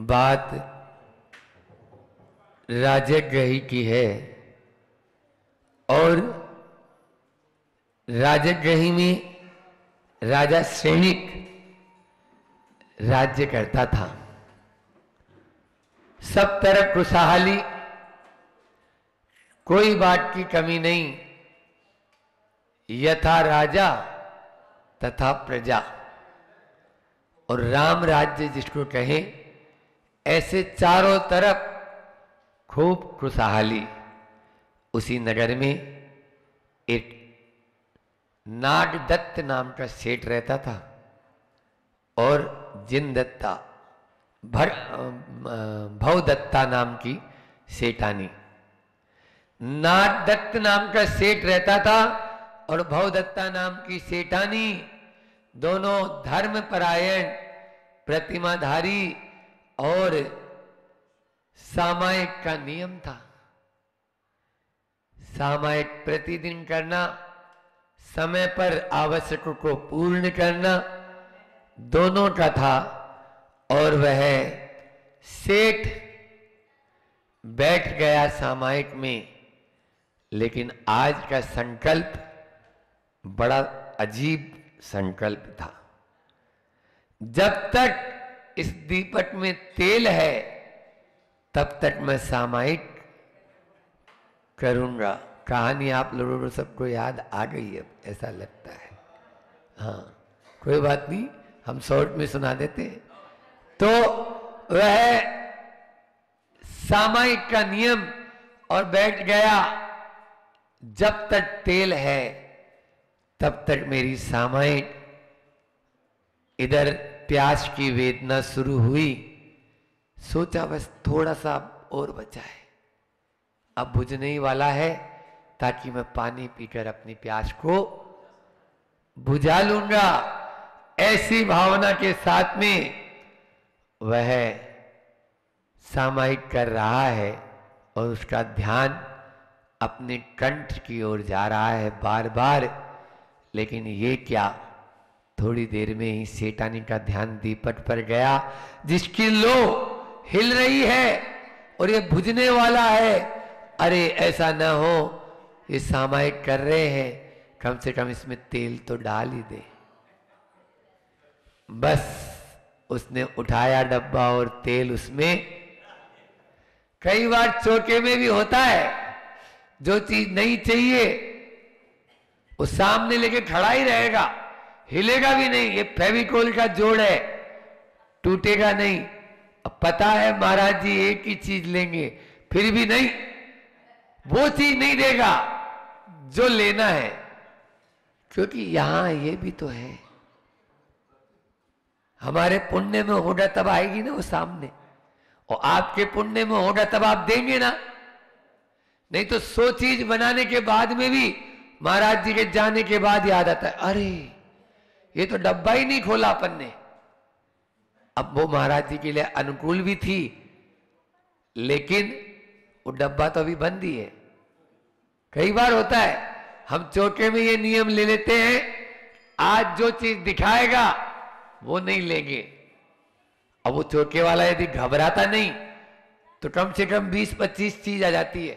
बात राजगृही की है और राजगृही में राजा सैनिक राज्य करता था। सब तरफ खुशहाली, कोई बात की कमी नहीं। यथा राजा तथा प्रजा, और राम राज्य जिसको कहें, ऐसे चारों तरफ खूब खुशहाली। उसी नगर में एक नागदत्त नाम का सेठ रहता था और जिनदत्ता भवदत्ता नाम की सेठानी। नागदत्त नाम का सेठ रहता था और भवदत्ता नाम की सेठानी, दोनों धर्मपरायण, प्रतिमाधारी और सामायिक का नियम था। सामायिक प्रतिदिन करना, समय पर आवश्यक को पूर्ण करना, दोनों का था। और वह सेठ बैठ गया सामायिक में। लेकिन आज का संकल्प बड़ा अजीब संकल्प था। जब तक इस दीपक में तेल है तब तक मैं सामायिक करूंगा। कहानी आप लोगों को सबको याद आ गई है, ऐसा लगता है। हाँ, कोई बात नहीं, हम शॉर्ट में सुना देते हैं। तो वह सामायिक का नियम और बैठ गया, जब तक तेल है तब तक मेरी सामायिक। इधर प्यास की वेदना शुरू हुई, सोचा बस थोड़ा सा और बचा है, अब बुझने ही वाला है, ताकि मैं पानी पीकर अपनी प्यास को बुझा लूंगा। ऐसी भावना के साथ में वह सामायिक कर रहा है और उसका ध्यान अपने कंठ की ओर जा रहा है बार बार। लेकिन ये क्या, थोड़ी देर में ही सेठानी का ध्यान दीपक पर गया, जिसकी लो हिल रही है और ये बुझने वाला है। अरे ऐसा न हो, ये सामायिक कर रहे हैं, कम से कम इसमें तेल तो डाल ही दे। बस उसने उठाया डब्बा और तेल उसमें। कई बार चौके में भी होता है, जो चीज नहीं चाहिए वो सामने लेके खड़ा ही रहेगा, हिलेगा भी नहीं। ये फेविकोल का जोड़ है, टूटेगा नहीं। अब पता है महाराज जी एक ही चीज लेंगे, फिर भी नहीं, वो चीज नहीं देगा जो लेना है। क्योंकि यहां ये भी तो है, हमारे पुण्य में होगा तब आएगी ना वो सामने, और आपके पुण्य में होगा तब आप देंगे ना। नहीं तो 100 चीज बनाने के बाद में भी महाराज जी के जाने के बाद याद आता है, अरे ये तो डब्बा ही नहीं खोला अपन ने। अब वो महाराज जी के लिए अनुकूल भी थी, लेकिन वो डब्बा तो अभी बंद ही है। कई बार होता है हम चौके में ये नियम ले लेते हैं, आज जो चीज दिखाएगा वो नहीं लेंगे। अब वो चौके वाला यदि घबराता नहीं तो कम से कम 20-25 चीज आ जाती है,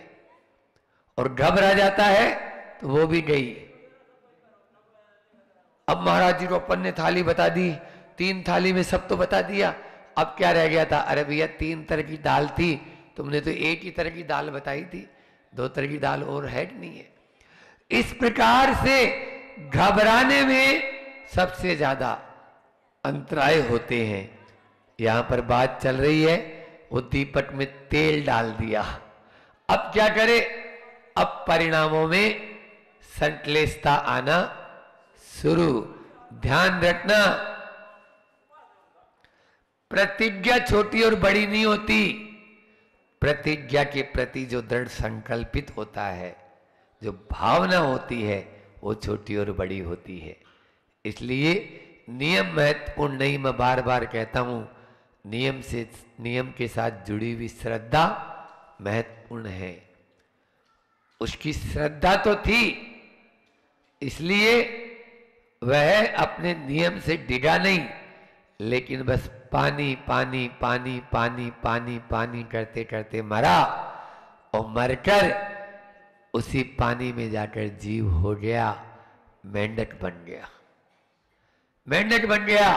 और घबरा जाता है तो वो भी गई। अब महाराज जी को अपन ने थाली बता दी, 3 थाली में सब तो बता दिया, अब क्या रह गया था? अरे भैया 3 तरह की दाल थी, तुमने तो एक ही तरह की दाल बताई थी, 2 तरह की दाल और है कि नहीं है? इस प्रकार से घबराने में सबसे ज्यादा अंतराय होते हैं। यहां पर बात चल रही है, वो दीपक में तेल डाल दिया। अब क्या करे? अब परिणामों में संश्लेषता आना शुरू। ध्यान रखना, प्रतिज्ञा छोटी और बड़ी नहीं होती। प्रतिज्ञा के प्रति जो दृढ़ संकल्पित होता है, जो भावना होती है, वो छोटी और बड़ी होती है। इसलिए नियम महत्वपूर्ण नहीं, मैं बार बार कहता हूं, नियम के साथ जुड़ी हुई श्रद्धा महत्वपूर्ण है। उसकी श्रद्धा तो थी, इसलिए वह अपने नियम से डिगा नहीं, लेकिन बस पानी पानी पानी पानी पानी पानी करते करते मरा और मरकर उसी पानी में जाकर जीव हो गया, मेंढक बन गया। मेंढक बन गया,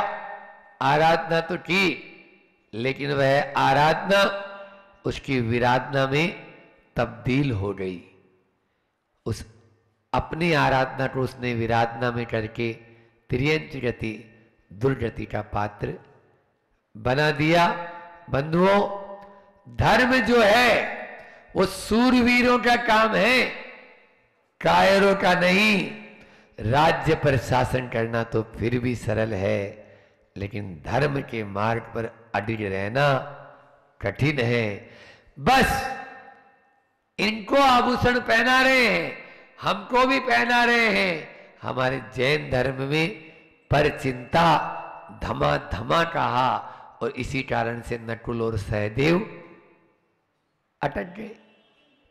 आराधना तो की, लेकिन वह आराधना उसकी विराधना में तब्दील हो गई। उस अपनी आराधना को उसने विराधना में करके त्रियंच गति, दुर्गति का पात्र बना दिया। बंधुओं, धर्म जो है वो सूरवीरों का काम है, कायरों का नहीं। राज्य पर शासन करना तो फिर भी सरल है, लेकिन धर्म के मार्ग पर अडिग रहना कठिन है। बस इनको आभूषण पहना रहे हैं, हमको भी पहना रहे हैं। हमारे जैन धर्म में पर चिंता धमा धमा कहा, और इसी कारण से नकुल और सहदेव अटक गए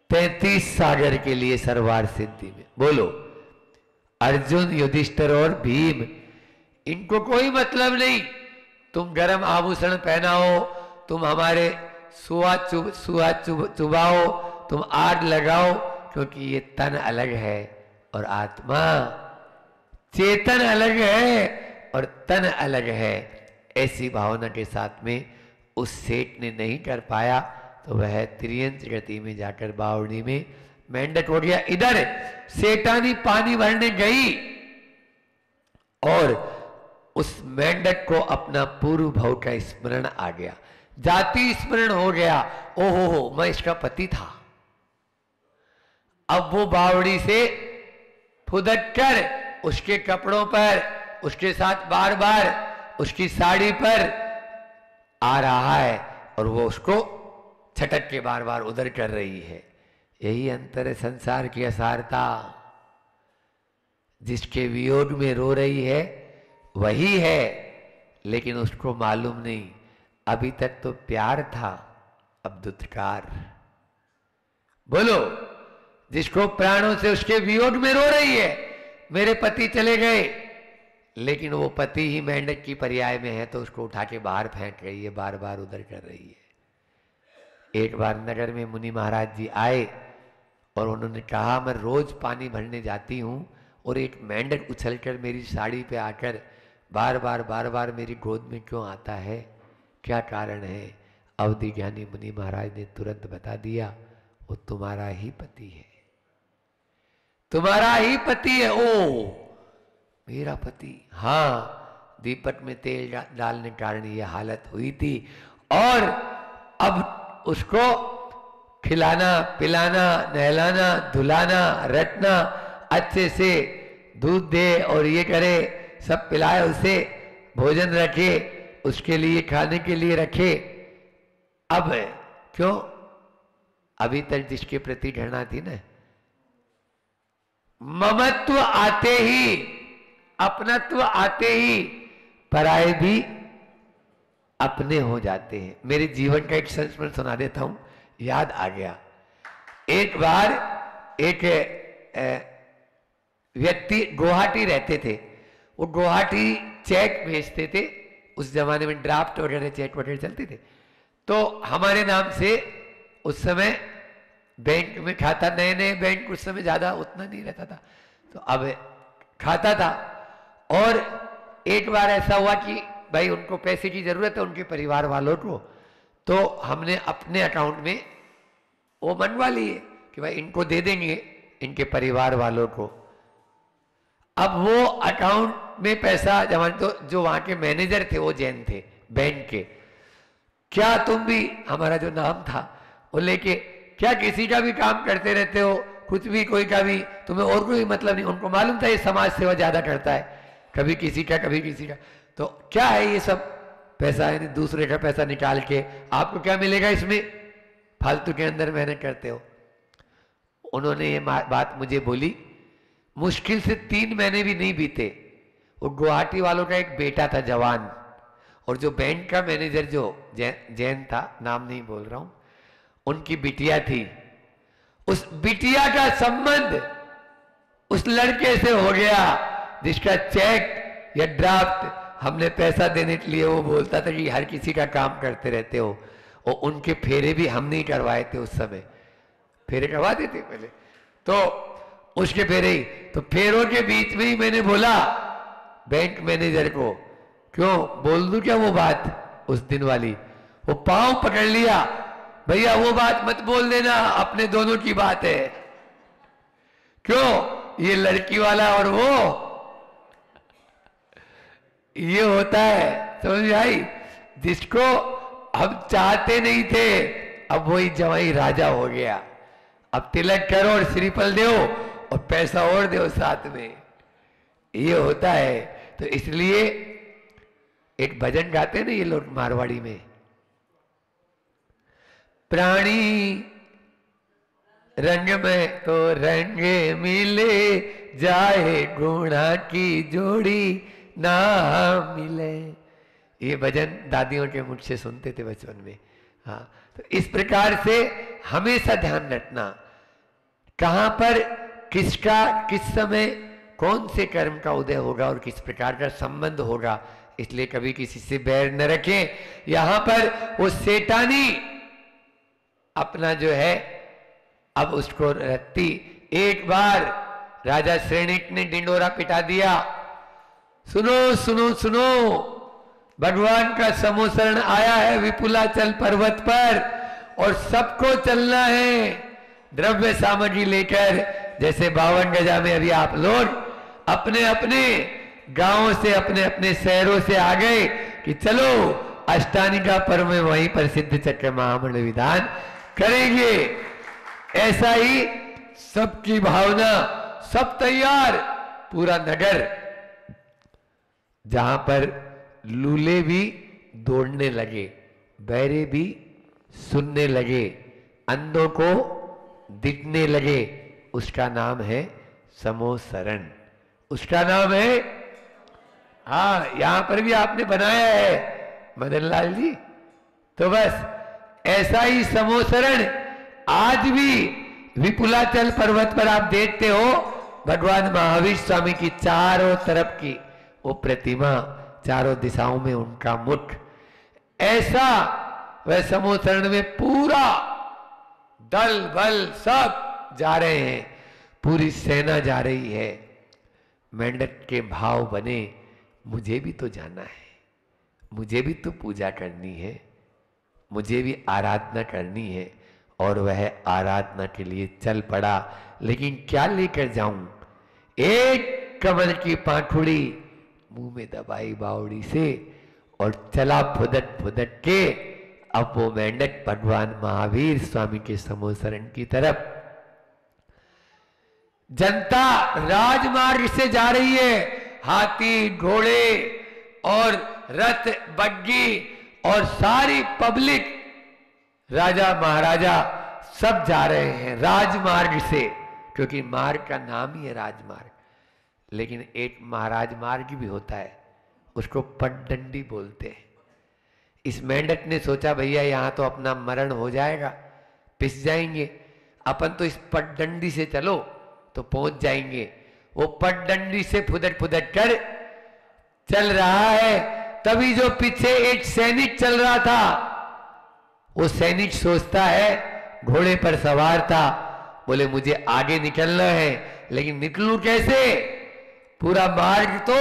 35 सागर के लिए सरवार सिद्धि में। बोलो, अर्जुन, युधिष्ठिर और भीम, इनको कोई मतलब नहीं तुम गरम आभूषण पहनाओ, तुम हमारे सुआ चुबाओ, तुम आग लगाओ, क्योंकि ये तन अलग है और आत्मा चेतन अलग है और तन अलग है। ऐसी भावना के साथ में उस सेठ ने नहीं कर पाया, तो वह त्रियंच गति में जाकर बावड़ी में मेंढक हो गया। इधर सेठानी पानी भरने गई और उस मेंढक को अपना पूर्व भव का स्मरण आ गया, जाति स्मरण हो गया। ओहो हो, मैं इसका पति था। अब वो बावड़ी से फुदक कर उसके कपड़ों पर, उसके साथ बार बार उसकी साड़ी पर आ रहा है, और वो उसको छटक के बार बार उधर कर रही है। यही अंतर है संसार की असारता। जिसके वियोग में रो रही है वही है, लेकिन उसको मालूम नहीं। अभी तक तो प्यार था, अब दुत्कार। बोलो, जिसको प्राणों से उसके वियोग में रो रही है, मेरे पति चले गए, लेकिन वो पति ही मेंढक की पर्याय में है, तो उसको उठा के बाहर फेंक रही है, बार बार उधर कर रही है। एक बार नगर में मुनि महाराज जी आए और उन्होंने कहा, मैं रोज पानी भरने जाती हूँ और एक मेंढक उछलकर मेरी साड़ी पे आकर बार बार मेरी गोद में क्यों आता है, क्या कारण है? अवधि ज्ञानी मुनि महाराज ने तुरंत बता दिया, वो तुम्हारा ही पति है, तुम्हारा ही पति है। ओ, मेरा पति? हाँ, दीपक में तेल डालने के कारण ये हालत हुई थी, और अब उसको खिलाना पिलाना नहलाना धुलाना रटना, अच्छे से दूध दे और ये करे, सब पिलाए, उसे भोजन रखे, उसके लिए खाने के लिए रखे। अब क्यों? अभी तक जिसके प्रति घृणा थी ना, ममत्व आते ही, अपनत्व आते ही पराये भी अपने हो जाते हैं। मेरे जीवन का एक संस्मरण सुना देता हूं, याद आ गया। एक बार एक व्यक्ति गुवाहाटी रहते थे, वो गुवाहाटी चेक भेजते थे। उस जमाने में ड्राफ्ट वगैरह चेक वगैरह चलते थे, तो हमारे नाम से उस समय बैंक में खाता, नए नए बैंक उस समय ज्यादा उतना नहीं रहता था, तो अब खाता था। और एक बार ऐसा हुआ कि भाई उनको पैसे की जरूरत है, उनके परिवार वालों को, तो हमने अपने अकाउंट में वो मनवा लिए कि भाई इनको दे देंगे, इनके परिवार वालों को। अब वो अकाउंट में पैसा जमा, तो जो वहां के मैनेजर थे वो जैन थे बैंक के। क्या तुम भी, हमारा जो नाम था वो लेके, क्या किसी का भी काम करते रहते हो, कुछ भी कोई का भी, तुम्हें और कोई मतलब नहीं? उनको मालूम था ये समाज सेवा ज्यादा करता है, कभी किसी का कभी किसी का, तो क्या है ये सब पैसा है, दूसरे का पैसा निकाल के आपको क्या मिलेगा इसमें, फालतू के अंदर मेहनत करते हो। उन्होंने ये बात मुझे बोली, मुश्किल से 3 महीने भी नहीं बीते, वो गुवाहाटी वालों का एक बेटा था जवान, और जो बैंक का मैनेजर जो जैन था, नाम नहीं बोल रहा हूं, उनकी बिटिया थी। उस बिटिया का संबंध उस लड़के से हो गया जिसका चेक या ड्राफ्ट हमने पैसा देने के लिए वो बोलता था कि हर किसी का काम करते रहते हो, और उनके फेरे भी हम नहीं करवाए थे उस समय, फेरे करवा देते पहले तो उसके फेरे ही, तो फेरों के बीच में ही मैंने बोला बैंक मैनेजर को, क्यों बोल दूं क्या वो बात उस दिन वाली, वो पांव पकड़ लिया, भैया वो बात मत बोल देना, अपने दोनों की बात है, क्यों ये लड़की वाला और वो, ये होता है, समझ आई, जिसको हम चाहते नहीं थे, अब वही जवाई राजा हो गया, अब तिलक करो और श्रीफल दो और पैसा और दो साथ में, ये होता है। तो इसलिए एक भजन गाते हैं ना ये लोग मारवाड़ी में, प्राणी रंग में तो रंग मिले जाए, गुणा की जोड़ी ना मिले, ये भजन दादियों के मुख से सुनते थे बचपन में। हाँ, तो इस प्रकार से हमेशा ध्यान रखना कहां पर किसका किस समय कौन से कर्म का उदय होगा और किस प्रकार का संबंध होगा, इसलिए कभी किसी से बैर न रखें। यहां पर वो शैतानी अपना जो है अब उसको रत्ती, एक बार राजा श्रेणिक ने डिंडोरा पिटा दिया, सुनो सुनो सुनो, भगवान का समोसरण आया है विपुलाचल पर्वत पर और सबको चलना है द्रव्य सामग्री लेकर, जैसे 52 गजा में अभी आप लोग अपने अपने गांवों से अपने अपने शहरों से आ गए कि चलो अष्टानिका पर्व में वहीं पर सिद्ध चक्र महामंडल विधान करेंगे। ऐसा ही सबकी भावना, सब तैयार, पूरा नगर, जहां पर लूले भी दौड़ने लगे, बहरे भी सुनने लगे, अंधों को दिखने लगे, उसका नाम है समोसरण, उसका नाम है, हाँ यहां पर भी आपने बनाया है मदन लाल जी। तो बस ऐसा ही समोसरण आज भी विपुलाचल पर्वत पर आप देखते हो, भगवान महावीर स्वामी की चारों तरफ की वो प्रतिमा, चारों दिशाओं में उनका मुख, ऐसा वह समोसरण में पूरा दल बल सब जा रहे हैं, पूरी सेना जा रही है। मेंढक के भाव बने, मुझे भी तो जाना है, मुझे भी तो पूजा करनी है, मुझे भी आराधना करनी है, और वह आराधना के लिए चल पड़ा। लेकिन क्या लेकर जाऊं, एक कमल की पाखुड़ी मुंह में दबाई बावड़ी से और चला फुदक फुदक के, अब वो मेंढक भगवान महावीर स्वामी के समोसरण की तरफ। जनता राजमार्ग से जा रही है, हाथी घोड़े और रथ बग्गी और सारी पब्लिक, राजा महाराजा सब जा रहे हैं राजमार्ग से, क्योंकि मार्ग का नाम ही है राजमार्ग। लेकिन एक महाराज मार्ग भी होता है, उसको पगडंडी बोलते हैं। इस मेंढक ने सोचा भैया यहां तो अपना मरण हो जाएगा, पिस जाएंगे, अपन तो इस पगडंडी से चलो तो पहुंच जाएंगे। वो पगडंडी से फुदक फुदक कर चल रहा है, तभी जो पीछे एक सैनिक चल रहा था, वो सैनिक सोचता है, घोड़े पर सवार था, बोले मुझे आगे निकलना है, लेकिन निकलूं कैसे, पूरा मार्ग तो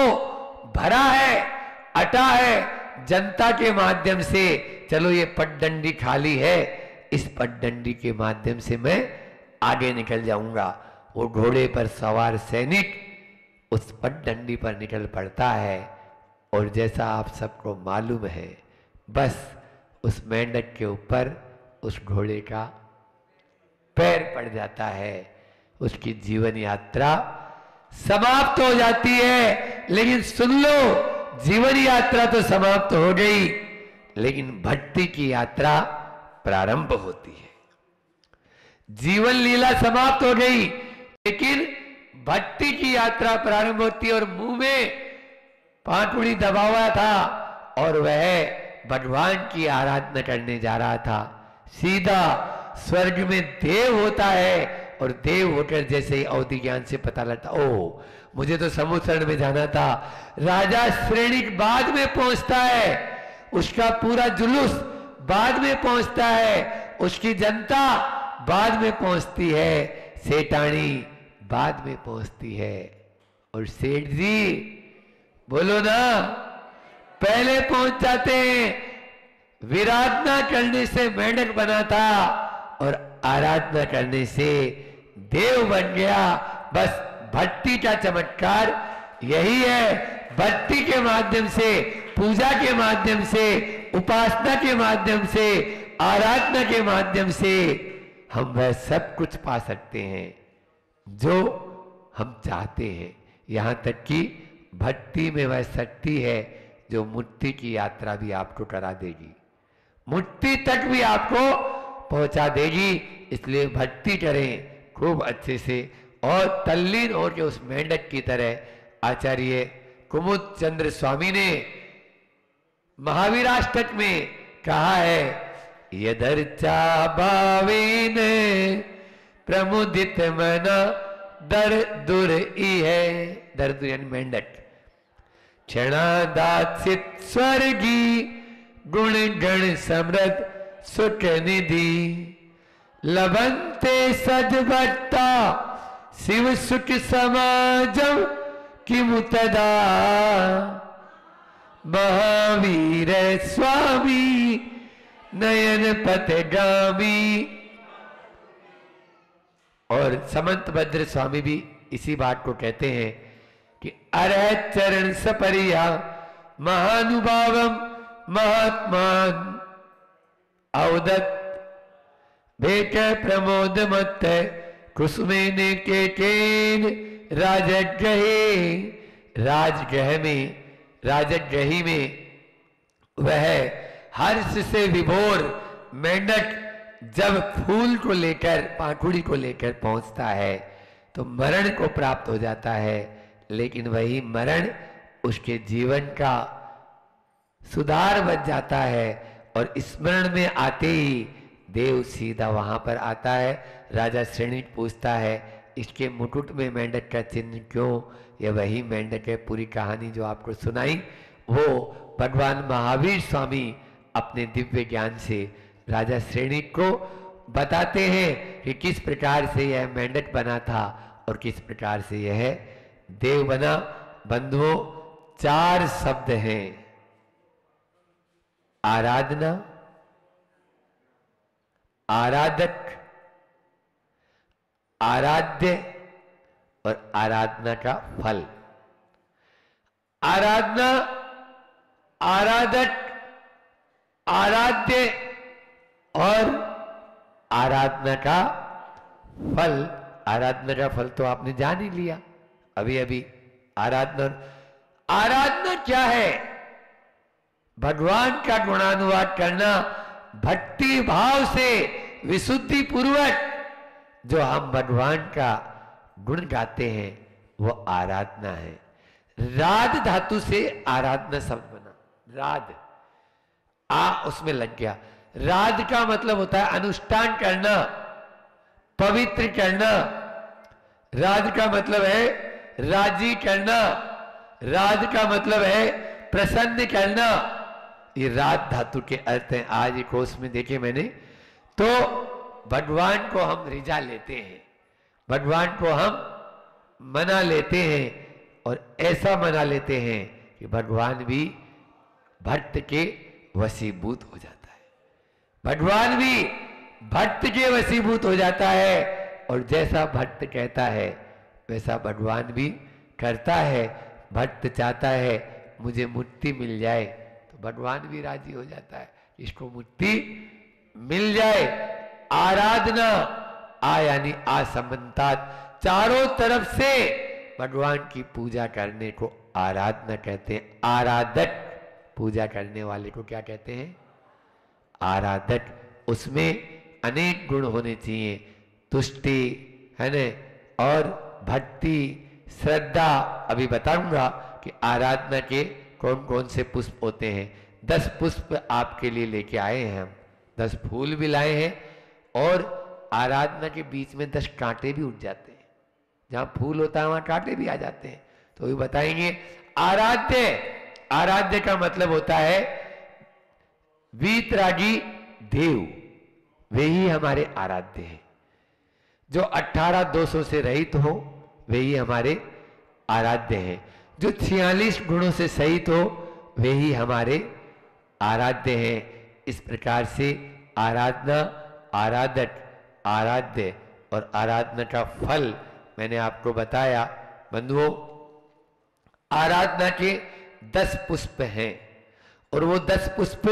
भरा है, अटा है जनता के माध्यम से, चलो ये पगडंडी खाली है, इस पगडंडी के माध्यम से मैं आगे निकल जाऊंगा। वो घोड़े पर सवार सैनिक उस पगडंडी पर निकल पड़ता है, और जैसा आप सबको मालूम है, बस उस मेंढक के ऊपर उस घोड़े का पैर पड़ जाता है, उसकी जीवन यात्रा समाप्त हो जाती है। लेकिन सुन लो, जीवन यात्रा तो समाप्त हो गई, लेकिन भक्ति की यात्रा प्रारंभ होती है। जीवन लीला समाप्त हो गई, लेकिन भक्ति की यात्रा प्रारंभ होती है। और मुंह में पांखुड़ी दबा हुआ था और वह भगवान की आराधना करने जा रहा था। सीधा स्वर्ग में देव होता है और देव होकर जैसे ही अवधि ज्ञान से पता लगता, ओह मुझे तो समुद्र में जाना था। राजा श्रेणिक बाद में पहुंचता है, उसका पूरा जुलूस बाद में पहुंचता है, उसकी जनता बाद में पहुंचती है, सेठानी बाद में पहुंचती है। और सेठ जी बोलो ना, पहले पहुंच जाते हैं। विराधना करने से मेंढक बना था और आराधना करने से देव बन गया। बस भक्ति का चमत्कार यही है। भक्ति के माध्यम से, पूजा के माध्यम से, उपासना के माध्यम से, आराधना के माध्यम से हम वह सब कुछ पा सकते हैं जो हम चाहते हैं। यहां तक कि भक्ति में वह शक्ति है जो मुक्ति की यात्रा भी आपको करा देगी, मुक्ति तक भी आपको पहुंचा देगी। इसलिए भक्ति करें खूब अच्छे से और तल्लीन हो के उस मेंढक की तरह। आचार्य कुमुद चंद्र स्वामी ने महावीराष्टक में कहा है, यदर्चा भावेन प्रमुदित मना दर दुर है। दर दुर यानी मेंढक। क्षणादाचित स्वर्गी गुण गण समृद्ध सुख निधि लभंते सद्भक्ता शिव सुख समाजम किमुतदा। महावीर स्वामी नयन पथगामी। और समंत भद्र स्वामी भी इसी बात को कहते हैं कि अरहत चरण सपरिया महानुभावम महात्मान अवदत भेट प्रमोद मत कुसुमेन के केन राजग्रहे। राजगृह में, राजग्रही में वह हर्ष से विभोर मेंढक जब फूल को लेकर, पाखुड़ी को लेकर पहुंचता है तो मरण को प्राप्त हो जाता है। लेकिन वही मरण उसके जीवन का सुधार बन जाता है और स्मरण में आते ही देव सीधा वहां पर आता है। राजा श्रेणिक पूछता है, इसके मुकुट में मेंढक का चिन्ह क्यों? ये वही मेंढक है। पूरी कहानी जो आपको सुनाई वो भगवान महावीर स्वामी अपने दिव्य ज्ञान से राजा श्रेणिक को बताते हैं कि किस प्रकार से यह मेंढक बना था और किस प्रकार से यह देव बना। बंधुओं, 4 शब्द हैं, आराधना, आराधक, आराध्य और आराधना का फल। आराधना, आराधक, आराध्य और आराधना का फल। आराधना का फल तो आपने जान ही लिया अभी अभी। आराधना, आराधना क्या है? भगवान का गुणानुवाद करना, भक्ति भाव से विशुद्धि पूर्वक जो हम भगवान का गुण गाते हैं वो आराधना है। राध धातु से आराधना शब्द बना। राध, आ उसमें लग गया। राध का मतलब होता है अनुष्ठान करना, पवित्र करना। राध का मतलब है राजी करना। राध का मतलब है प्रसन्न करना। ये राध धातु के अर्थ हैं। आज एक कोर्स में देखे मैंने, तो भगवान को हम रिझा लेते हैं, भगवान को हम मना लेते हैं और ऐसा मना लेते हैं कि भगवान भी भक्त के वशीभूत हो जाता है। भगवान भी भक्त के वशीभूत हो जाता है और जैसा भक्त कहता है वैसा भगवान भी करता है। भक्त चाहता है मुझे मुक्ति मिल जाए तो भगवान भी राजी हो जाता है, इसको मुक्ति मिल जाए। आराधना, आ यानी असंबंधात, चारों तरफ से भगवान की पूजा करने को आराधना कहते हैं। आराधक, पूजा करने वाले को क्या कहते हैं? आराधक। उसमें अनेक गुण होने चाहिए, तुष्टि है न, और भक्ति, श्रद्धा। अभी बताऊंगा कि आराधना के कौन कौन से पुष्प होते हैं। 10 पुष्प आपके लिए लेके आए हैं हम, 10 फूल भी लाए हैं और आराधना के बीच में 10 कांटे भी उठ जाते हैं। जहां फूल होता है वहां कांटे भी आ जाते हैं। तो भी बताएंगे। आराध्य, आराध्य का मतलब होता है वीतरागी देव, वे ही हमारे आराध्य हैं। जो 18 दोषों से रहित हो वे ही हमारे आराध्य हैं। जो 46 गुणों से सहित हो वे ही हमारे आराध्य हैं। इस प्रकार से आराधना, आराधक, आराध्य और आराधना का फल मैंने आपको बताया। बंधुओं, आराधना के 10 पुष्प हैं और वो 10 पुष्प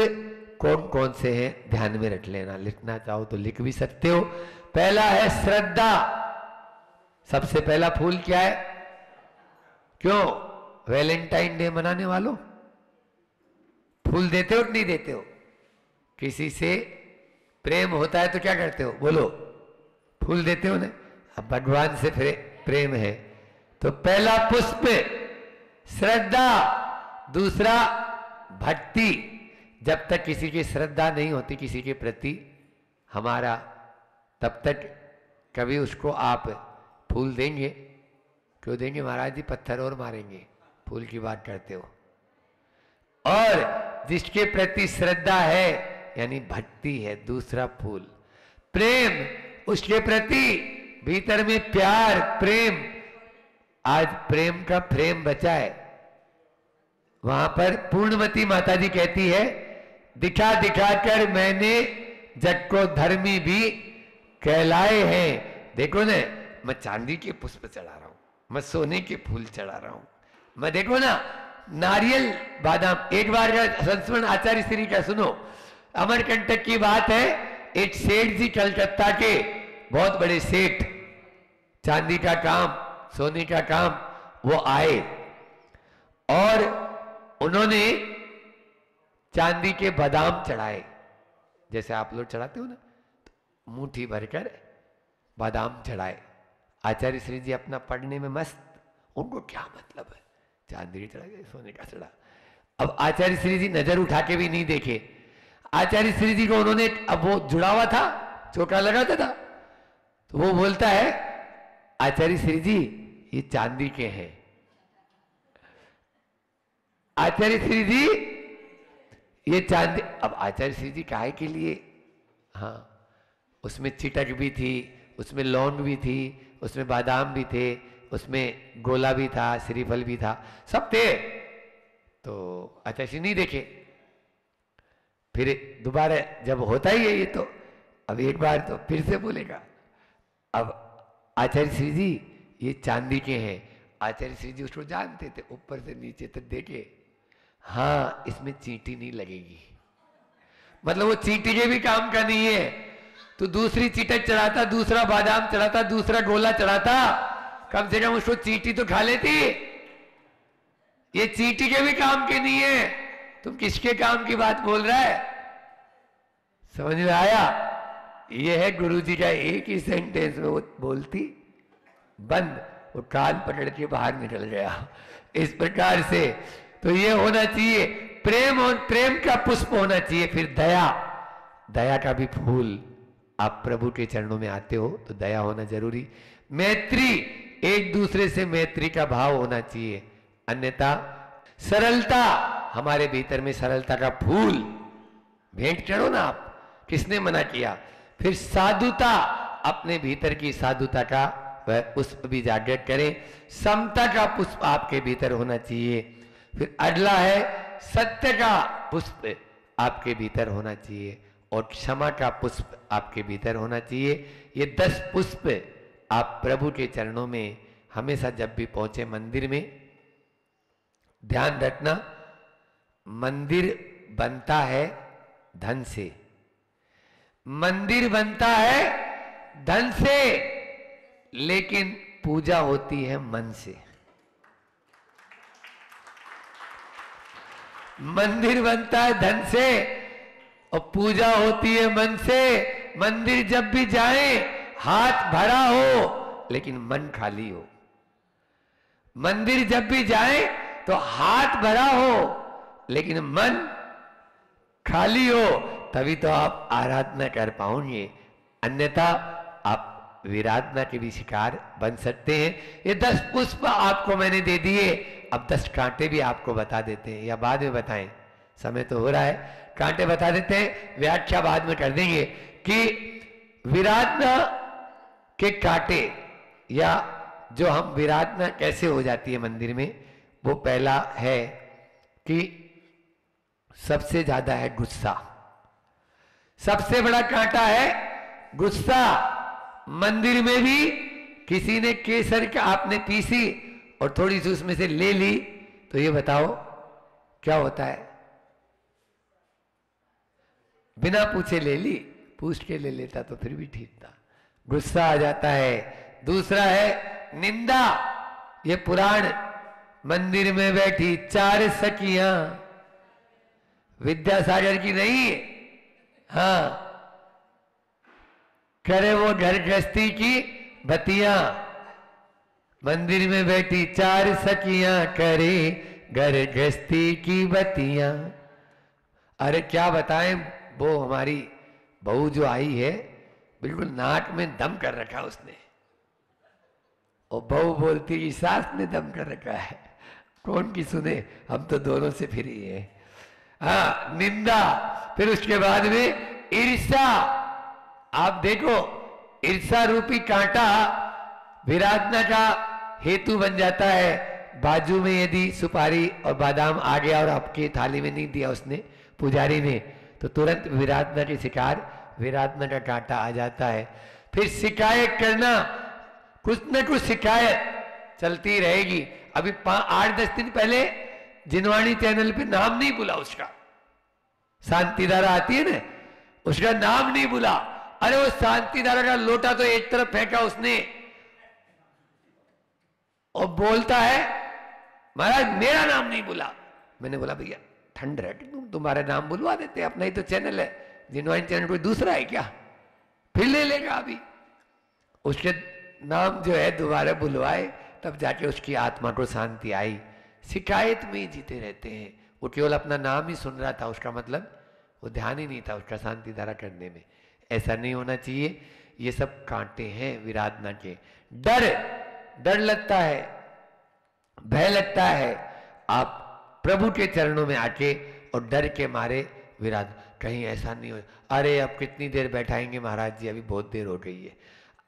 कौन कौन से हैं ध्यान में रख लेना। लिखना चाहो तो लिख भी सकते हो। पहला है श्रद्धा। सबसे पहला फूल क्या है? क्यों? वैलेंटाइन डे मनाने वालों फूल देते हो कि नहीं देते हो? किसी से प्रेम होता है तो क्या करते हो? बोलो, फूल देते हो ना। अब भगवान से प्रेम है तो पहला पुष्प श्रद्धा, दूसरा भक्ति। जब तक किसी की श्रद्धा नहीं होती किसी के प्रति हमारा, तब तक कभी उसको आप फूल देंगे? क्यों देंगे महाराज जी? पत्थर और मारेंगे। फूल की बात करते हो। और जिसके प्रति श्रद्धा है यानी भक्ति है, दूसरा फूल प्रेम, उसके प्रति भीतर में प्यार, प्रेम। आज प्रेम का प्रेम बचा है। वहां पर पूर्णमती माता जी कहती है, दिखा दिखा कर मैंने जग को धर्मी भी कहलाए हैं। देखो ना, मैं चांदी के पुष्प चढ़ा रहा हूं, मैं सोने के फूल चढ़ा रहा हूं, मैं देखो ना नारियल बादाम। एक बार का संस्मरण आचार्य श्री का सुनो। अमरकंटक की बात है। एक सेठ जी कलकत्ता के, बहुत बड़े सेठ, चांदी का काम, सोने का काम, वो आए और उन्होंने चांदी के बादाम चढ़ाए। जैसे आप लोग चढ़ाते हो ना, तो मुट्ठी भरकर बादाम चढ़ाए। आचार्य श्री जी अपना पढ़ने में मस्त, उनको क्या मतलब है, चांदी के चढ़ा गए, सोने का चढ़ा। अब आचार्य श्री जी नजर उठा के भी नहीं देखे। आचार्य श्री जी को उन्होंने, अब वो जुड़ा हुआ था, चोका लगाता था, तो वो बोलता है, आचार्य श्री जी ये चांदी के हैं। आचार्य श्री जी ये चांदी। अब आचार्य श्री जी काहे के लिए? हाँ, उसमें चिटक भी थी, उसमें लौंग भी थी, उसमें बादाम भी थे, उसमें गोला भी था, श्रीफल भी था, सब थे। तो आचार्य श्री नहीं देखे। फिर दोबारा जब होता ही है ये, तो अब एक बार तो फिर से बोलेगा। अब आचार्य श्री जी ये चांदी के हैं। आचार्य श्री जी उसको जानते थे, ऊपर से नीचे तक देखे, हाँ इसमें चींटी नहीं लगेगी। मतलब वो चींटी के भी काम का नहीं है। तो दूसरी चीटक चढ़ाता, दूसरा बादाम चढ़ाता, दूसरा गोला चढ़ाता, कम से कम उसको चींटी तो खा लेती। ये चींटी के भी काम के नहीं है। तुम किसके काम की बात बोल रहा है? समझ में आया? ये है गुरुजी का एक ही सेंटेंस में वो बोलती बंद, वो कान पकड़ के बाहर निकल गया। इस प्रकार से तो ये होना चाहिए प्रेम, और प्रेम का पुष्प होना चाहिए। फिर दया, दया का भी फूल। आप प्रभु के चरणों में आते हो तो दया होना जरूरी। मैत्री, एक दूसरे से मैत्री का भाव होना चाहिए। अन्यथा सरलता, हमारे भीतर में सरलता का फूल भेंट करो ना आप, किसने मना किया? फिर साधुता, अपने भीतर की साधुता का वह पुष्प भी जागृत करें। समता का पुष्प आपके भीतर होना चाहिए। फिर अगला है सत्य का पुष्प आपके भीतर होना चाहिए, और क्षमा का पुष्प आपके भीतर होना चाहिए। ये 10 पुष्प आप प्रभु के चरणों में हमेशा जब भी पहुंचे मंदिर में, ध्यान रखना, मंदिर बनता है धन से, मंदिर बनता है धन से, लेकिन पूजा होती है मन से। मंदिर बनता है धन से और पूजा होती है मन से। मंदिर जब भी जाए हाथ भरा हो लेकिन मन खाली हो। मंदिर जब भी जाए तो हाथ भरा हो लेकिन मन खाली हो, तभी तो आप आराधना कर पाओगे। अन्यथा आप विराधना के भी शिकार बन सकते हैं। ये 10 पुष्प आपको मैंने दे दिए, अब 10 कांटे भी आपको बता देते हैं, या बाद में बताएं, समय तो हो रहा है, कांटे बता देते हैं, व्याख्या बाद में कर देंगे कि विराधना के कांटे या जो हम विराधना कैसे हो जाती है मंदिर में, वो पहला है कि सबसे ज्यादा है गुस्सा। सबसे बड़ा कांटा है गुस्सा। मंदिर में भी किसी ने केसर का आपने पीसी और थोड़ी सी उसमें से ले ली, तो ये बताओ क्या होता है? बिना पूछे ले ली, पूछ के ले लेता तो फिर भी ठीक था, गुस्सा आ जाता है। दूसरा है निंदा। ये पुराण, मंदिर में बैठी 4 सखियां, विद्यासागर की नहीं, हाँ, करे वो घर गृहस्थी की बतियां। मंदिर में बैठी 4 सखियां, करे घर गृहस्थी की बतियां। अरे क्या बताएं, वो हमारी बहू जो आई है, बिल्कुल नाक में दम कर रखा उसने, और बहू बोलती कि सास ने दम कर रखा है, कौन की सुने, हम तो दोनों से फ्री है। हाँ, निंदा। फिर उसके बाद में ईर्ष्या। आप देखो, ईर्ष्या रूपी कांटा विराधना का हेतु बन जाता है। बाजू में यदि सुपारी और बादाम आ गया और आपकी थाली में नहीं दिया उसने, पुजारी ने, तो तुरंत विराधना के शिकार, विराधना का कांटा आ जाता है। फिर शिकायत करना, कुछ न कुछ शिकायत चलती रहेगी। अभी 8-10 दिन पहले जिनवाणी चैनल पे नाम नहीं बोला उसका, शांतिधारा आती है ना, उसका नाम नहीं बोला। अरे वो शांतिधारा का लोटा तो एक तरफ फेंका उसने, और बोलता है महाराज मेरा नाम नहीं बोला। मैंने बोला भैया ठंड रह, तुम्हारा नाम बुलवा देते, अपना ही तो चैनल है, जिनवाणी चैनल कोई दूसरा है क्या? फिर ले लेगा। अभी उसके नाम जो है दोबारा बुलवाए, तब जाके उसकी आत्मा को शांति आई। शिकायत में ही जीते रहते हैं। वो केवल अपना नाम ही सुन रहा था, उसका मतलब वो ध्यान ही नहीं था उसका शांति धारा करने में। ऐसा नहीं होना चाहिए। ये सब कांटे हैं विराधना के। डर लगता है, भय लगता है। आप प्रभु के चरणों में आके और डर के मारे विराध, कहीं ऐसा नहीं हो, अरे अब कितनी देर बैठाएंगे महाराज जी, अभी बहुत देर हो गई है।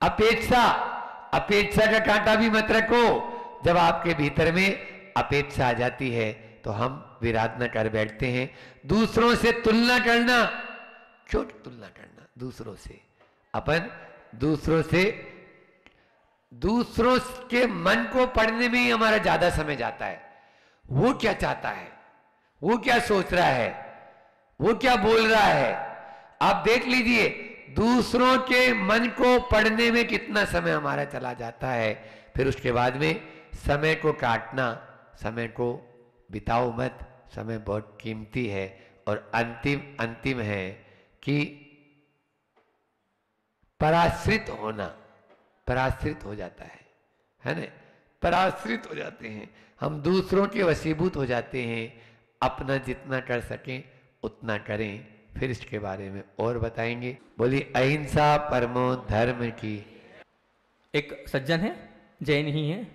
अपेक्षा का कांटा भी मत रखो। जब आपके भीतर में अपेक्षा आ जाती है तो हम विराधना कर बैठते हैं। दूसरों से तुलना करना, क्यों तुलना करना दूसरों से? अपन दूसरों के मन को पढ़ने में ही हमारा ज्यादा समय जाता है। वो क्या चाहता है, वो क्या सोच रहा है, वो क्या बोल रहा है। आप देख लीजिए, दूसरों के मन को पढ़ने में कितना समय हमारा चला जाता है। फिर उसके बाद में समय को काटना, समय को बिताओ मत, समय बहुत कीमती है। और अंतिम है कि पराश्रित होना, पराश्रित हो जाता है ना, पराश्रित हो जाते हैं हम, दूसरों के वशीभूत हो जाते हैं। अपना जितना कर सकें उतना करें। फिर इसके बारे में और बताएंगे। बोलिए अहिंसा परमो धर्म की। एक सज्जन है, जैन ही है,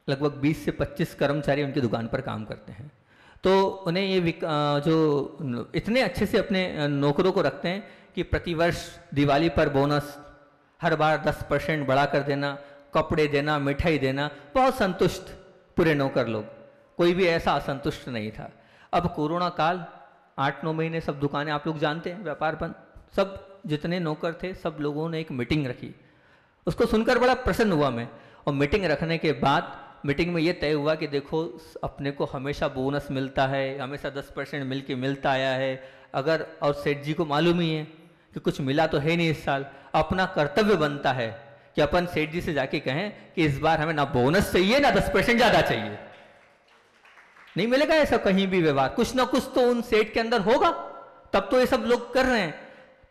लगभग 20 से 25 कर्मचारी उनकी दुकान पर काम करते हैं। तो उन्हें ये जो इतने अच्छे से अपने नौकरों को रखते हैं कि प्रतिवर्ष दिवाली पर बोनस हर बार 10% बढ़ा कर देना, कपड़े देना, मिठाई देना, बहुत संतुष्ट पूरे नौकर लोग। कोई भी ऐसा असंतुष्ट नहीं था। अब कोरोना काल, 8-9 महीने सब दुकानें आप लोग जानते हैं व्यापार बंद, सब जितने नौकर थे सब लोगों ने एक मीटिंग रखी। उसको सुनकर बड़ा प्रसन्न हुआ मैं। और मीटिंग रखने के बाद मीटिंग में ये तय हुआ कि देखो अपने को हमेशा बोनस मिलता है, हमेशा 10% मिल के मिलता आया है। अगर और सेठ जी को मालूम ही है कि कुछ मिला तो है नहीं इस साल, अपना कर्तव्य बनता है कि अपन सेठ जी से जाके कहें कि इस बार हमें ना बोनस चाहिए ना 10% ज़्यादा चाहिए। नहीं मिलेगा ऐसा कहीं भी व्यवहार, कुछ ना कुछ तो उन सेठ के अंदर होगा, तब तो ये सब लोग कर रहे हैं।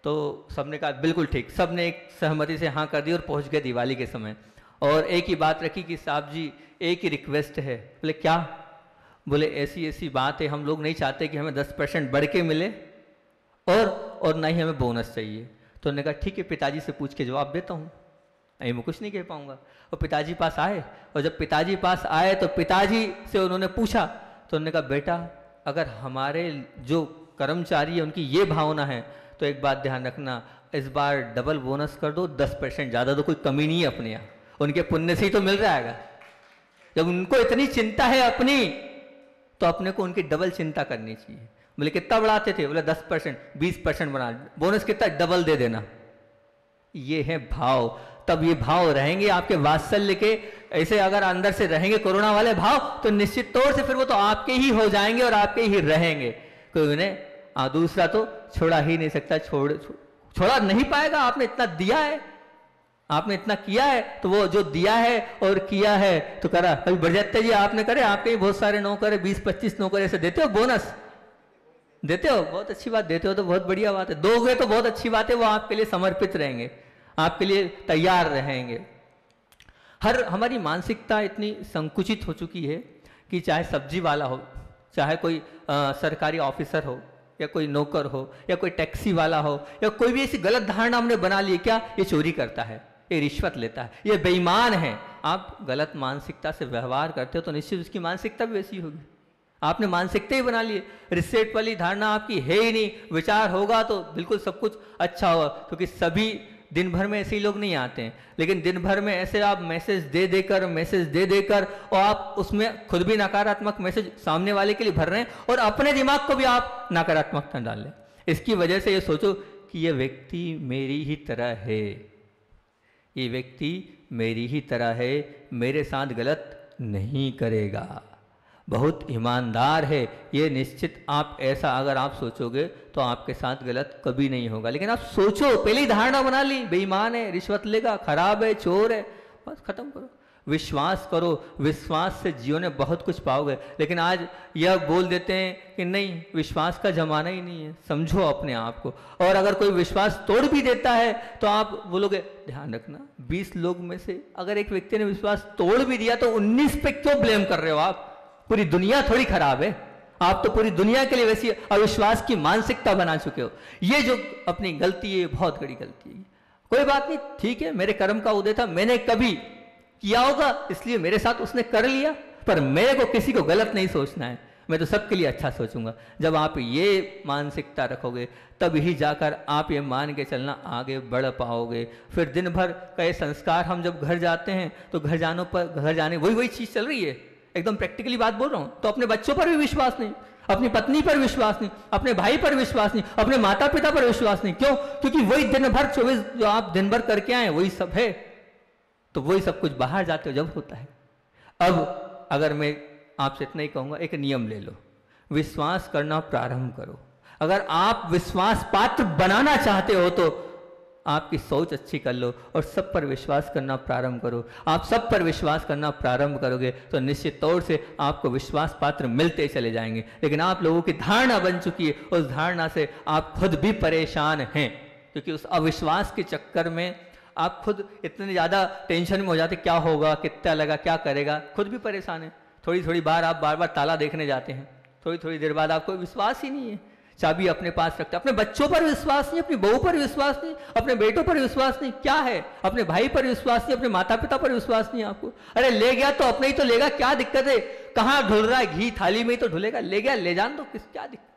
तो सबने कहा बिल्कुल ठीक, सबने एक सहमति से हाँ कर दी और पहुंच गए दिवाली के समय। और एक ही बात रखी कि साहब जी एक ही रिक्वेस्ट है। बोले क्या? बोले ऐसी ऐसी बात है, हम लोग नहीं चाहते कि हमें 10% बढ़ के मिले और ना ही हमें बोनस चाहिए। तो उन्होंने कहा ठीक है, पिताजी से पूछ के जवाब देता हूँ। अभी मैं कुछ नहीं कह पाऊंगा। और पिताजी पास आए, और जब पिताजी पास आए तो पिताजी से उन्होंने पूछा, तो उन्होंने कहा बेटा अगर हमारे जो कर्मचारी है उनकी ये भावना है तो एक बात ध्यान रखना, इस बार डबल बोनस कर दो, 10% ज़्यादा, तो कोई कमी नहीं है अपने यहाँ, उनके पुण्य से ही तो मिल रहा है। जब उनको इतनी चिंता है अपनी, तो अपने को उनकी डबल चिंता करनी चाहिए। बोले कितना बढ़ाते थे? बोले 10%, 20% बढ़ा, बोनस कितना, डबल दे देना। ये है भाव। तब ये भाव रहेंगे आपके वात्सल्य के, ऐसे अगर अंदर से रहेंगे कोरोना वाले भाव, तो निश्चित तौर से फिर वो तो आपके ही हो जाएंगे और आपके ही रहेंगे। कोई उन्हें दूसरा तो छोड़ा ही नहीं सकता, छोड़ा नहीं पाएगा। आपने इतना दिया है, आपने इतना किया है, तो वो जो दिया है और किया है तो करा। कभी बरजात्या जी आपने करे, आपके ही बहुत सारे नौकर, 20-25 नौकर ऐसे देते हो बोनस, देते हो, बहुत अच्छी बात, देते हो तो बहुत बढ़िया बात है, दोगे तो बहुत अच्छी बात है। वो आपके लिए समर्पित रहेंगे, आपके लिए तैयार रहेंगे। हमारी मानसिकता इतनी संकुचित हो चुकी है कि चाहे सब्जी वाला हो, चाहे कोई सरकारी ऑफिसर हो, या कोई नौकर हो, या कोई टैक्सी वाला हो, या कोई भी ऐसी गलत धारणा हमने बना ली, क्या ये चोरी करता है, ये रिश्वत लेता है, ये बेईमान है। आप गलत मानसिकता से व्यवहार करते हो तो निश्चित उसकी मानसिकता भी वैसी होगी। आपने मानसिकता ही बना ली है, रिसेट वाली धारणा आपकी है ही नहीं। विचार होगा तो बिल्कुल सब कुछ अच्छा होगा, क्योंकि सभी दिन भर में ऐसे ही लोग नहीं आते हैं, लेकिन दिन भर में ऐसे आप मैसेज दे देकर और आप उसमें खुद भी नकारात्मक मैसेज सामने वाले के लिए भर रहे हैं, और अपने दिमाग को भी आप नकारात्मकता डाल रहे हैं। इसकी वजह से ये सोचो कि ये व्यक्ति मेरी ही तरह है, ये व्यक्ति मेरी ही तरह है, मेरे साथ गलत नहीं करेगा, बहुत ईमानदार है, ये निश्चित। आप ऐसा अगर आप सोचोगे तो आपके साथ गलत कभी नहीं होगा। लेकिन आप सोचो, पहली धारणा बना ली, बेईमान है, रिश्वत लेगा, खराब है, चोर है, बस खत्म करो। विश्वास करो, विश्वास से जीवन में बहुत कुछ पाओगे। लेकिन आज यह बोल देते हैं कि नहीं, विश्वास का जमाना ही नहीं है, समझो अपने आप को। और अगर कोई विश्वास तोड़ भी देता है तो आप बोलोगे, ध्यान रखना 20 लोग में से अगर एक व्यक्ति ने विश्वास तोड़ भी दिया तो 19 पे क्यों ब्लेम कर रहे हो आप? पूरी दुनिया थोड़ी खराब है, आप तो पूरी दुनिया के लिए वैसी अविश्वास की मानसिकता बना चुके हो। ये जो अपनी गलती है, बहुत बड़ी गलती है। कोई बात नहीं, ठीक है, मेरे कर्म का उदय था, मैंने कभी किया होगा इसलिए मेरे साथ उसने कर लिया, पर मेरे को किसी को गलत नहीं सोचना है, मैं तो सबके लिए अच्छा सोचूंगा। जब आप ये मानसिकता रखोगे तब ही जाकर आप ये मान के चलना आगे बढ़ पाओगे। फिर दिन भर कई संस्कार, हम जब घर जाते हैं तो घर जाने वही चीज़ चल रही है, एकदम प्रैक्टिकली बात बोल रहा हूँ। तो अपने बच्चों पर भी विश्वास नहीं, अपनी पत्नी पर विश्वास नहीं, अपने भाई पर विश्वास नहीं, अपने माता पिता पर विश्वास नहीं। क्यों? क्योंकि वही दिन भर 24 जो आप दिन भर करके आए वही सब है, तो वही सब कुछ बाहर जाते हो जब होता है। अब अगर मैं आपसे इतना ही कहूँगा, एक नियम ले लो, विश्वास करना प्रारंभ करो। अगर आप विश्वास पात्र बनाना चाहते हो तो आपकी सोच अच्छी कर लो और सब पर विश्वास करना प्रारंभ करो। आप सब पर विश्वास करना प्रारंभ करोगे तो निश्चित तौर से आपको विश्वास पात्र मिलते चले जाएंगे। लेकिन आप लोगों की धारणा बन चुकी है, उस धारणा से आप खुद भी परेशान हैं, क्योंकि उस अविश्वास के चक्कर में आप खुद इतने ज़्यादा टेंशन में हो जाते, क्या होगा, कितना लगा, क्या करेगा, खुद भी परेशान है। थोड़ी बार आप बार ताला देखने जाते हैं, थोड़ी देर बाद आपको विश्वास ही नहीं है, चाबी अपने पास रखते, अपने बच्चों पर विश्वास नहीं, अपनी बहू पर विश्वास नहीं, अपने बेटों पर विश्वास नहीं, क्या है, अपने भाई पर विश्वास नहीं, अपने माता पिता पर विश्वास नहीं आपको। अरे ले गया तो अपने ही तो लेगा, क्या दिक्कत है, कहाँ ढुल रहा है, घी थाली में ही तो ढुलेगा, ले गया ले जान दो, क्या दिक्कत,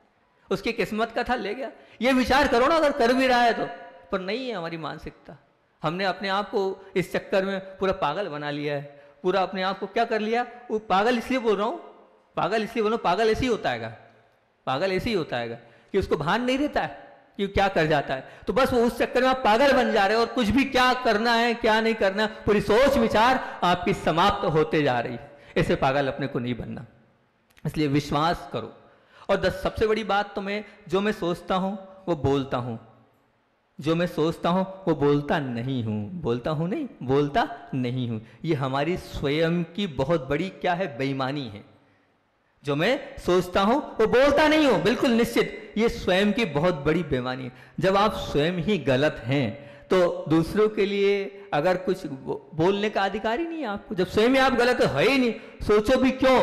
उसकी किस्मत का था, ले गया। ये विचार करो ना अगर कर भी रहा है तो। पर नहीं है हमारी मानसिकता, हमने अपने आप को इस चक्कर में पूरा पागल बना लिया है, पूरा अपने आप को क्या कर लिया, वो पागल इसलिए बोल रहा हूँ, पागल ऐसे ही होता है, पागल ऐसे ही होता है कि उसको भान नहीं रहता है कि क्या कर जाता है, तो बस वो उस चक्कर में आप पागल बन जा रहे हो और कुछ भी क्या करना है क्या नहीं करना, पूरी सोच विचार आपकी समाप्त होते जा रही है। ऐसे पागल अपने को नहीं बनना, इसलिए विश्वास करो। और सबसे बड़ी बात तो जो मैं सोचता हूँ वो बोलता हूँ, जो मैं सोचता हूँ वो बोलता नहीं हूँ। ये हमारी स्वयं की बहुत बड़ी क्या है, बेईमानी है। जो मैं सोचता हूं वो बोलता नहीं हूं, बिल्कुल निश्चित, ये स्वयं की बहुत बड़ी बेईमानी है। जब आप स्वयं ही गलत हैं तो दूसरों के लिए अगर कुछ बोलने का अधिकार ही नहीं है आपको। जब स्वयं ही आप गलत है ही नहीं, सोचो भी क्यों।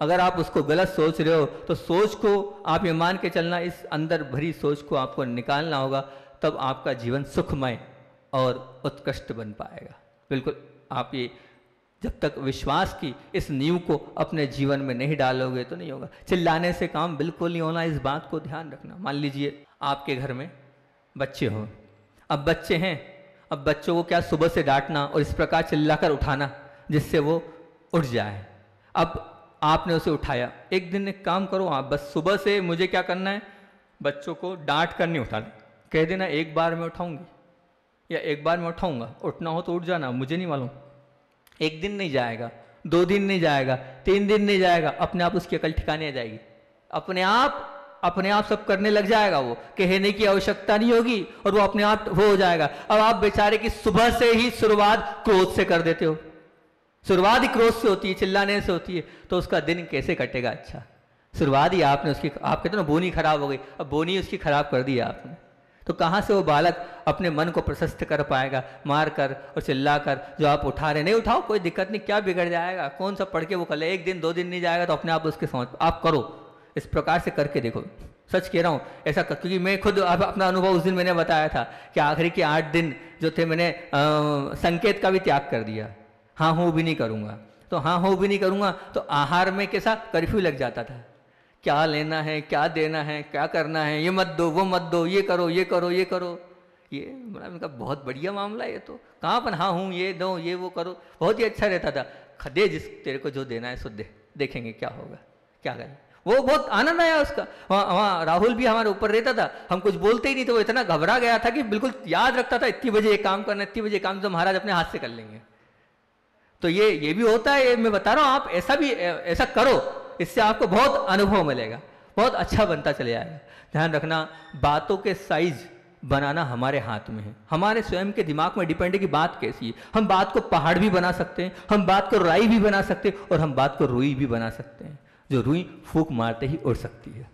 अगर आप उसको गलत सोच रहे हो तो सोच को आप ये मान के चलना, इस अंदर भरी सोच को आपको निकालना होगा, तब आपका जीवन सुखमय और उत्कृष्ट बन पाएगा। बिल्कुल आप ये जब तक विश्वास की इस नींव को अपने जीवन में नहीं डालोगे तो नहीं होगा। चिल्लाने से काम बिल्कुल नहीं होना, इस बात को ध्यान रखना। मान लीजिए आपके घर में बच्चे हों, अब बच्चे हैं, अब बच्चों को क्या सुबह से डांटना और इस प्रकार चिल्लाकर उठाना जिससे वो उठ जाए। अब आपने उसे उठाया, एक दिन एक काम करो आप, बस सुबह से मुझे क्या करना है, बच्चों को डांट कर नहीं उठाना, कह देना एक बार मैं उठाऊंगी या एक बार मैं उठाऊंगा, उठना हो तो उठ जाना, मुझे नहीं मालूम। एक दिन नहीं जाएगा, 2 दिन नहीं जाएगा, 3 दिन नहीं जाएगा, अपने आप उसकी अकल ठिकाने आ जाएगी, अपने आप सब करने लग जाएगा। वो कहने की आवश्यकता नहीं होगी और वो अपने आप वो हो जाएगा। अब आप बेचारे की सुबह से ही शुरुआत क्रोध से कर देते हो, शुरुआत ही क्रोध से होती है, चिल्लाने से होती है, तो उसका दिन कैसे कटेगा। अच्छा, शुरुआत ही आपने उसकी, आप कहते हो ना बोनी खराब हो गई, अब बोनी उसकी खराब कर दी आपने, तो कहाँ से वो बालक अपने मन को प्रशस्त कर पाएगा। मार कर और चिल्ला कर जो आप उठा रहे, नहीं उठाओ कोई दिक्कत नहीं, क्या बिगड़ जाएगा, कौन सा पढ़ के वो कर ले, 1 दिन 2 दिन नहीं जाएगा तो अपने आप उसके समझ आप करो, इस प्रकार से करके देखो। सच कह रहा हूँ ऐसा क्योंकि मैं खुद अपना अनुभव उस दिन मैंने बताया था कि आखिरी के 8 दिन जो थे मैंने संकेत का भी त्याग कर दिया, हाँ हो भी नहीं करूँगा, तो हाँ हो भी नहीं करूँगा तो आहार में कैसा कर्फ्यू लग जाता था, क्या लेना है, क्या देना है, क्या करना है, ये मत दो वो मत दो, ये करो ये करो ये करो, ये मतलब बहुत बढ़िया मामला है ये तो, कहाँ पर हाँ हूँ, ये दो ये वो करो, बहुत ही अच्छा रहता था। खदे जिस तेरे को जो देना है सो दे, देखेंगे क्या होगा क्या करें। वो बहुत आनंद आया उसका। वहाँ राहुल भी हमारे ऊपर रहता था, हम कुछ बोलते ही नहीं थे, वो इतना घबरा गया था कि बिल्कुल याद रखता था इतनी बजे ये काम करना, इतनी बजे काम, तो महाराज अपने हाथ से कर लेंगे। तो ये भी होता है, मैं बता रहा हूँ आप ऐसा करो, इससे आपको बहुत अनुभव मिलेगा, बहुत अच्छा बनता चले जाएगा। ध्यान रखना बातों के साइज बनाना हमारे हाथ में है, हमारे स्वयं के दिमाग में डिपेंड है कि बात कैसी है। हम बात को पहाड़ भी बना सकते हैं, हम बात को राई भी बना सकते हैं और हम बात को रुई भी बना सकते हैं, जो रुई फूंक मारते ही उड़ सकती है।